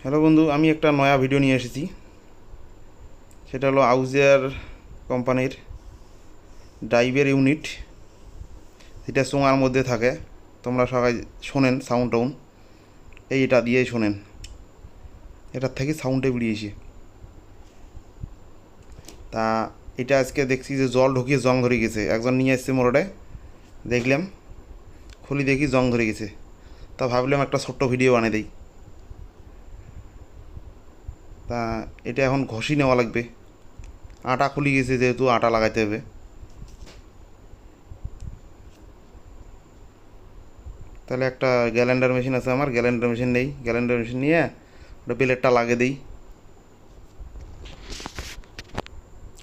Hello বন্ধু, আমি একটা নয়া ভিডিও নিয়ে এসেছি। সেটা হলো আউজিয়ার কোম্পানির ড্রাইভের ইউনিট, যেটা সোঙার মধ্যে থাকে। তোমরা সবাই শোনেন সাউন্ড টাউন, এটা দিয়েই শোনেন। এটার থেকে সাউন্ডে বেরিয়েছে। তা এটা আজকে দেখছি যে জল ঢুকিয়ে জং ধরে গেছে। একজন নিয়ে এসছে মোড়ে, দেখলাম, খুলি দেখি জং ধরে গেছে। তা ভাবলাম একটা ছোট্ট ভিডিও বানিয়ে দিই। তা এটা এখন ঘষি নেওয়া লাগবে। আটা খুলি গেছে, যেহেতু আটা লাগাইতে হবে। তাহলে একটা গ্যালেন্ডার মেশিন আছে আমার, গ্যালেন্ডার মেশিন নেই। গ্যালেন্ডার মেশিন নিয়ে ওটা প্লেটটা লাগিয়ে দিই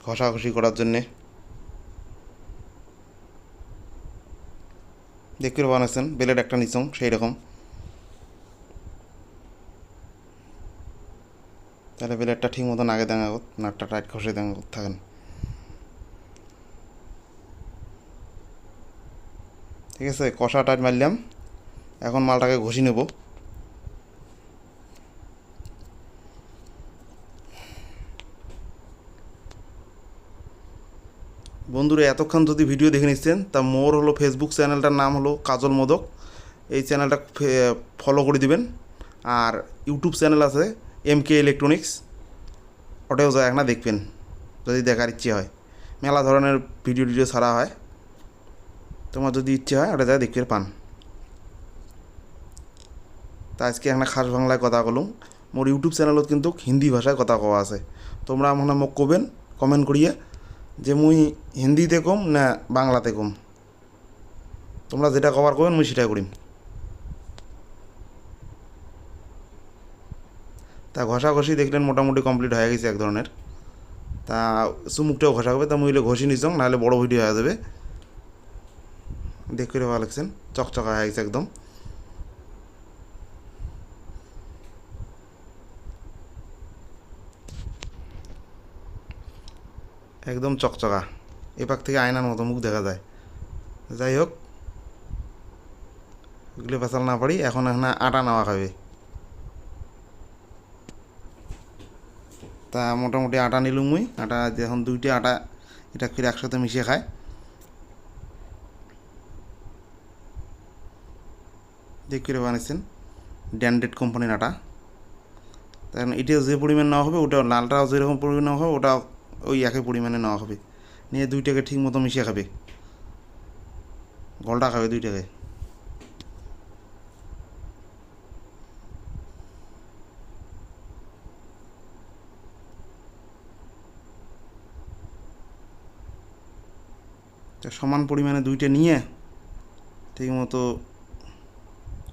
ঘষাঘষি করার জন্যে। দেখতে বানাচ্ছেন বেলেট একটা নিচং সেই রকম। তাহলে বেলেটটা ঠিক মতন আগে দেখা নাটটা টাইট ঘষে দেখা থাকেন। ঠিক আছে, কষা টাইট মারলাম। এখন মালটাকে ঘষি নেব। বন্ধুরা, এতক্ষণ যদি ভিডিও দেখে নিচ্ছেন, তা মোর হলো ফেসবুক চ্যানেলটার নাম হলো কাজল মোদক। এই চ্যানেলটা ফলো করে দিবেন। আর ইউটিউব চ্যানেল আছে MK ইলেকট্রনিক্স, ওটাও যায় না দেখবেন যদি দেখার ইচ্ছে হয়। মেলা ধরনের ভিডিও টিডিও ছাড়া হয়। তোমার যদি ইচ্ছে হয় ওটা যায় দেখতে পান। তা আজকে একটা খাস বাংলায় কথা কলুম। মোর ইউটিউব চ্যানেলত কিন্তু হিন্দি ভাষায় কথা কওয়া আছে। তোমরা মনে মোক কবেন কমেন্ট করিয়ে যে মুই হিন্দিতে কম না বাংলাতে কম। তোমরা যেটা কভার করবেন মুই সেটাই করিম। তা ঘষাঘষি দেখলেন মোটামুটি কমপ্লিট হয়ে গেছে এক ধরনের। তা চুমুকটাও ঘষা হবে। তা মুইলে ঘষি নিছং, নাহলে বড় ভিডিও হয়ে যাবে। দেখ করে ভালো লাগছেন, চকচকা হয়ে গেছে একদম। একদম চকচকা, এপাক থেকে আয়নার মতো মুখ দেখা যায়। যাই হোক, এগুলো ফেসাল না পারি। এখন এখানে আটা নেওয়া খাবে। তা মোটামুটি আটা নিলুম মুই। আটা এখন দুইটা আটা এটা ফিরে একসাথে মিশিয়ে খায়। দেখ করে বানিয়েছেন ড্যান্ডেড কোম্পানির আটা। কারণ এটা যে পরিমাণ নেওয়া হবে, ওটা লালটাও যেরকম পরিমাণ নেওয়া হবে, ওটা ওই একই পরিমাণে নেওয়া হবে। নিয়ে দুইটাকে ঠিক মতো মিশিয়ে খাবে, গলটা খাবে দুইটাকে। তা সমান পরিমাণে দুইটা নিয়ে ঠিক মতো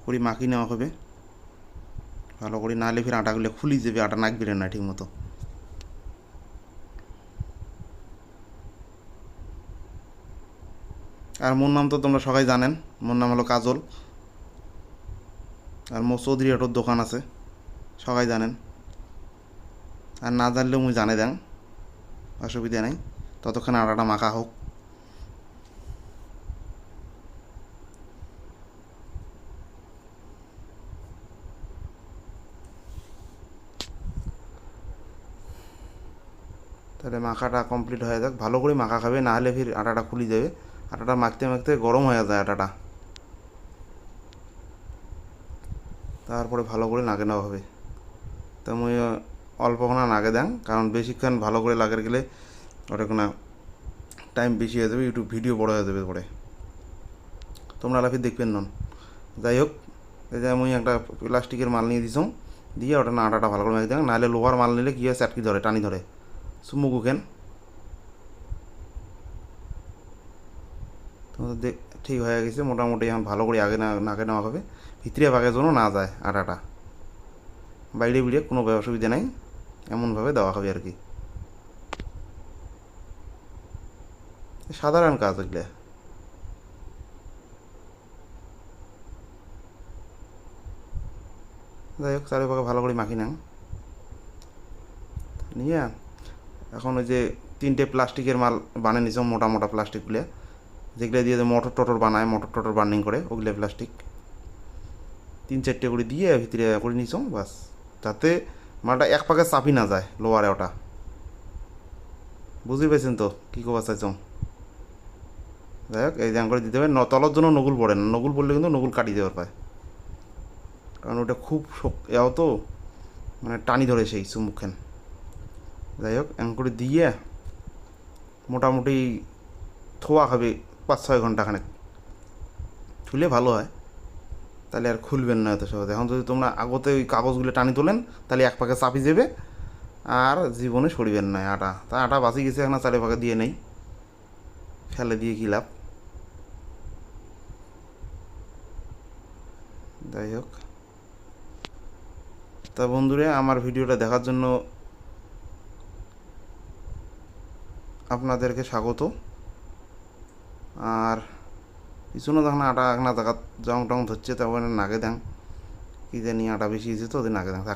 করে মাখি নেওয়া হবে ভালো করে, নাহলে ফির আটাগুলো খুলি যাবে, আটা নাকবে না ঠিক মতো। আর মোর নাম তো তোমরা সবাই জানেন, মোর নাম হলো কাজল। আর মোর চৌধুরী অটোর দোকান আছে, সবাই জানেন। আর না জানলেও মুই জানে দেন, অসুবিধা নাই। ততক্ষণ আটাটা মাখা হোক। তাহলে মাখাটা কমপ্লিট হয়ে যাক, ভালো করে মাখা খাবে, না হলে ফির আটাটা খুলি যাবে। আটাটা মাখতে মাখতে গরম হয়ে যায় আটাটা, তারপরে ভালো করে নাগে নেওয়া হবে। তো মুই অল্পক্ষণ নাগে দেন, কারণ বেশিক্ষণ ভালো করে লাগার গেলে ওটা কোনো টাইম বেশি হয়ে যাবে, ইউটিউব ভিডিও বড় হয়ে যাবে পরে, তোমরা ফির দেখবেন নন। যাই হোক, এই যে মুই একটা প্লাস্টিকের মাল নিয়ে দিছং, দিয়ে ওটা না আটাটা ভালো করে মেখে দেন। নাহলে লোহার মাল নিলে কী হয়, চাটকি ধরে, টানি ধরে, চুমুক উখেন। তোমাদের ঠিক হয়ে গেছে মোটামুটি। এখন ভালো করে আগে নাকে নেওয়া হবে, ভিতরে ভাগের জন্য না যায় আটাটা, বাইরে বিড়ে কোনো অসুবিধা নাই। এমনভাবে দেওয়া হবে আর কি, সাধারণ কাজ এগুলো। যাই হোক, চারিপাকে ভালো করে মাখি নাও নিয়ে। এখন ওই যে তিনটে প্লাস্টিকের মাল বানিয়ে নিছ, মোটা মোটা প্লাস্টিকগুলো, যেগুলো দিয়ে মোটর টোটর বানায়, মোটর টোটর বার্নিং করে, ওগুলো প্লাস্টিক 3-4টে করে দিয়ে ভিতরে করে নিছ বাস। যাতে মালটা এক পাকে চাপি না যায় লোয়ারে ওটা। বুঝতে পেরেছেন তো কী কবা চাইছ? যাই হোক এই যে করে দিতে হবে। তলার জন্য নগুল পড়ে না, নগুল পড়লে কিন্তু নগুল কাটি দেওয়ার পায়, কারণ ওটা খুব এও তো মানে টানি ধরে সেই চুমুকখান। যাই হোক করে দিয়ে মোটামুটি থোয়া খাবে 5-6 ঘন্টা খানেক, ছুলে ভালো হয়, তাহলে আর খুলবেন না এত সহজে। এখন যদি তোমরা আগতে ওই কাগজগুলো টানি তোলেন তাহলে এক পাকে চাপি যাবে আর জীবনে সরিবেন না আটা। তা আটা বাঁচি গেছে, এখন চারে পাকে দিয়ে নেই, ফেলে দিয়ে কী লাভ। যাই হোক, তা বন্ধুরা আমার ভিডিওটা দেখার জন্য আপনাদেরকে স্বাগত। আর পিছনে যখন আটা একনা জায়গা জং টং ধরছে তখন নাকে দেন, কী জানি আটা বেশি হয়েছে তো ওদের নাকে দেন।